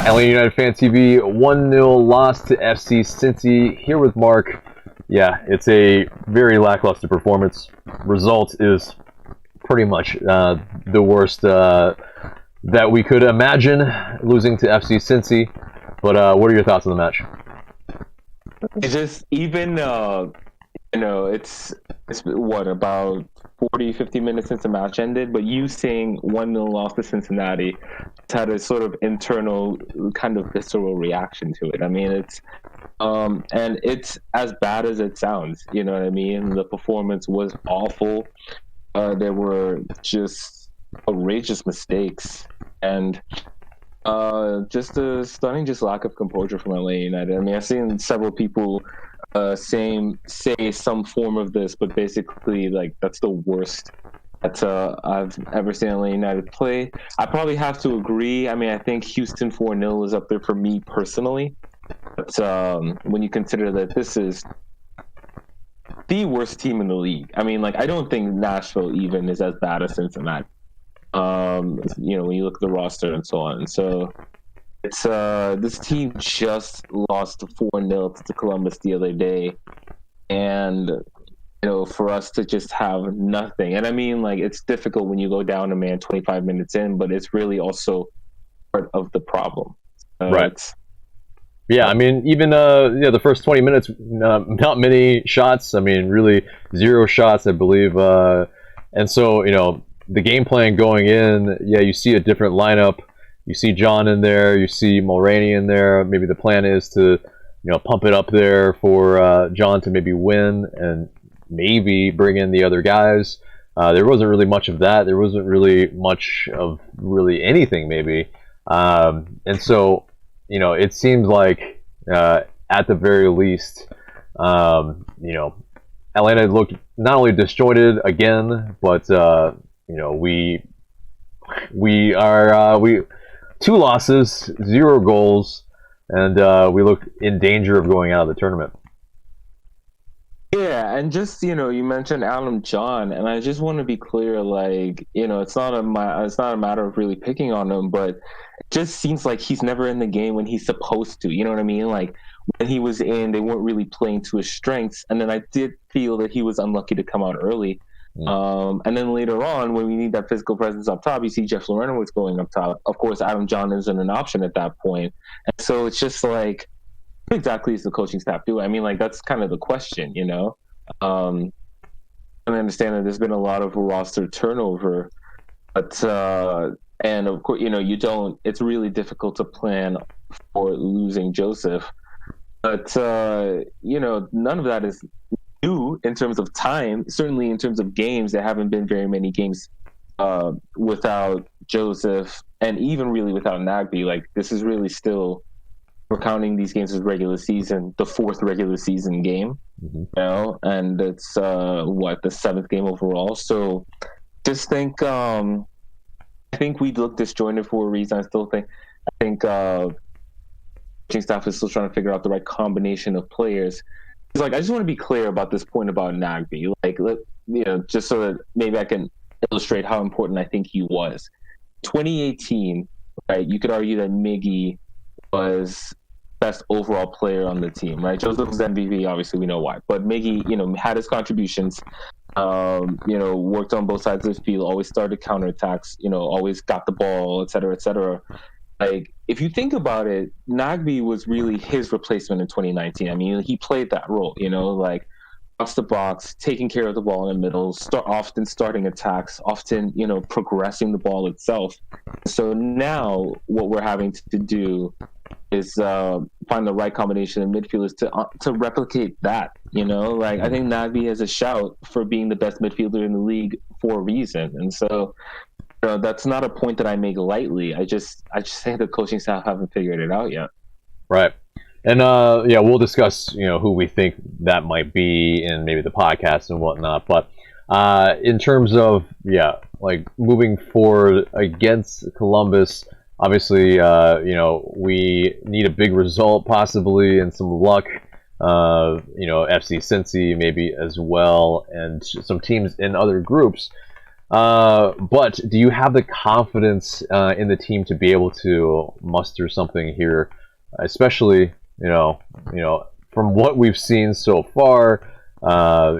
Atlanta United Fan TV 1-0 loss to FC Cincinnati. Here with Marc. Yeah, it's a very lackluster performance. Result is pretty much the worst that we could imagine, losing to FC Cincinnati. But what are your thoughts on the match? It's just even it's what, about 40-50 minutes since the match ended, but you seeing 1-0 loss to Cincinnati, it's had a sort of internal kind of visceral reaction to it. I mean, it's and it's as bad as it sounds, you know what I mean? The performance was awful. There were just outrageous mistakes and just a stunning lack of composure from LA United. I mean, I've seen several people say some form of this, but basically, like, that's the worst that I've ever seen LA United play. I probably have to agree. I mean, I think Houston 4-0 is up there for me personally. But when you consider that this is the worst team in the league, I mean, like, I don't think Nashville even is as bad as Cincinnati. When you look at the roster and so on. And so it's this team just lost 4-0 to Columbus the other day, and for us to just have nothing. And I mean, like, it's difficult when you go down a man 25 minutes in, but it's really also part of the problem. Right. Yeah, I mean, even the first 20 minutes, not many shots. I mean, really 0 shots, I believe. And so, the game plan going in, yeah, you see a different lineup. You see John in there. You see Mulroney in there. Maybe the plan is to, pump it up there for John to maybe win and maybe bring in the other guys. There wasn't really much of that. There wasn't really much of really anything, maybe. And so, it seems like at the very least, Atlanta looked not only disjointed again, but we are 2 losses, 0 goals, and we look in danger of going out of the tournament. Yeah, and just you mentioned Adam John, and I just want to be clear, like, it's not a matter of really picking on him, but it just seems like he's never in the game when he's supposed to. You know what I mean? Like, when he was in, they weren't really playing to his strengths, and then I did feel that he was unlucky to come out early. And then later on, when we need that physical presence up top, you see Jeff Lorenowitz going up top. Of course, Adam John isn't an option at that point. And so it's just like, what exactly is the coaching staff doing? I mean, like, that's kind of the question, I understand that there's been a lot of roster turnover, but and of course, it's really difficult to plan for losing Joseph. But, none of that is new in terms of time. Certainly in terms of games, there haven't been very many games without Joseph, and even really without Nagbe. Like, this is really still, we're counting these games as regular season, the 4th regular season game, and it's the 7th game overall. So just think, I think we look disjointed for a reason. I think coaching staff is still trying to figure out the right combination of players. It's like, I just want to be clear about this point about Nagbe, like, just so that maybe I can illustrate how important I think he was. 2018, right? You could argue that Miggy was best overall player on the team, right? Joseph was MVP, obviously we know why, but Miggy, had his contributions, worked on both sides of the field, always started counterattacks, always got the ball, et cetera, et cetera. Like, if you think about it, Nagbe was really his replacement in 2019. I mean, he played that role, like, box to box, taking care of the ball in the middle, often starting attacks, often, progressing the ball itself. So now what we're having to do is find the right combination of midfielders to replicate that, Like, I think Nagbe has a shout for being the best midfielder in the league for a reason. And so, that's not a point that I make lightly. I just think the coaching staff haven't figured it out yet. Right. And we'll discuss who we think that might be in maybe the podcast and whatnot. But in terms of like moving forward against Columbus, obviously we need a big result possibly and some luck. FC Cincinnati maybe as well, and some teams in other groups. But do you have the confidence in the team to be able to muster something here, especially from what we've seen so far,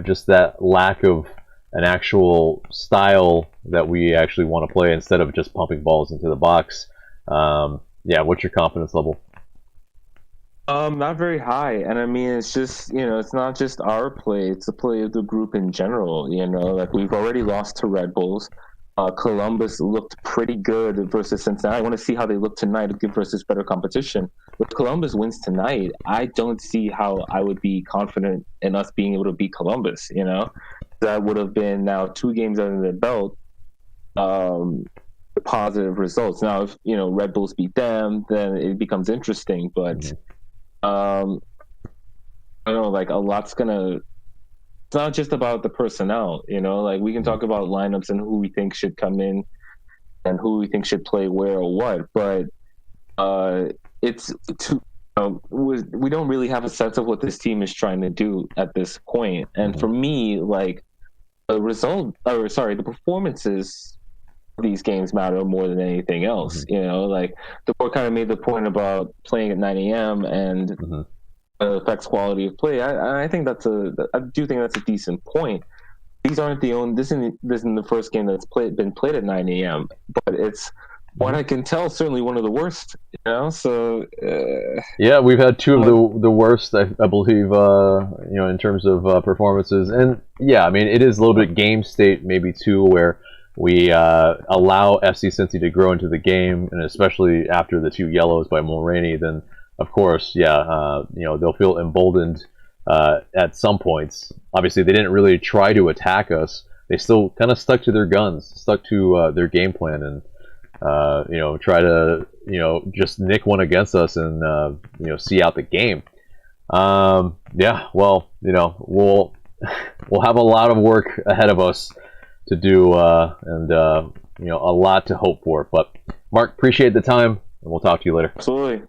just that lack of an actual style that we actually want to play instead of just pumping balls into the box. Yeah, what's your confidence level? Not very high, and I mean, it's just it's not just our play; it's the play of the group in general. Like we've already lost to Red Bulls. Columbus looked pretty good versus Cincinnati. I want to see how they look tonight versus better competition. If Columbus wins tonight, I don't see how I would be confident in us being able to beat Columbus. That would have been now 2 games under the belt. Positive results. Now, if Red Bulls beat them, then it becomes interesting. But I don't know, like a lot's gonna. It's not just about the personnel, Like we can talk about lineups and who we think should come in and who we think should play where or what, but it's too. We don't really have a sense of what this team is trying to do at this point. And for me, like the performances of these games matter more than anything else. Like the board kind of made the point about playing at 9 a.m. and affects quality of play. I think I do think that's a decent point. These aren't the only. This isn't the first game that's been played at 9 a.m. But it's what I can tell, certainly one of the worst. So yeah, we've had two of the worst, I believe, in terms of performances. And yeah, I mean, it is a little bit game state maybe too, where we allow FC Cincinnati to grow into the game, and especially after the 2 yellows by Mulroney, then of course, yeah, they'll feel emboldened at some points. Obviously, they didn't really try to attack us. They still kind of stuck to their guns, stuck to their game plan, and try to just nick one against us and see out the game. Yeah, well, we'll have a lot of work ahead of us to do, and a lot to hope for. But Marc, appreciate the time, and we'll talk to you later. Absolutely.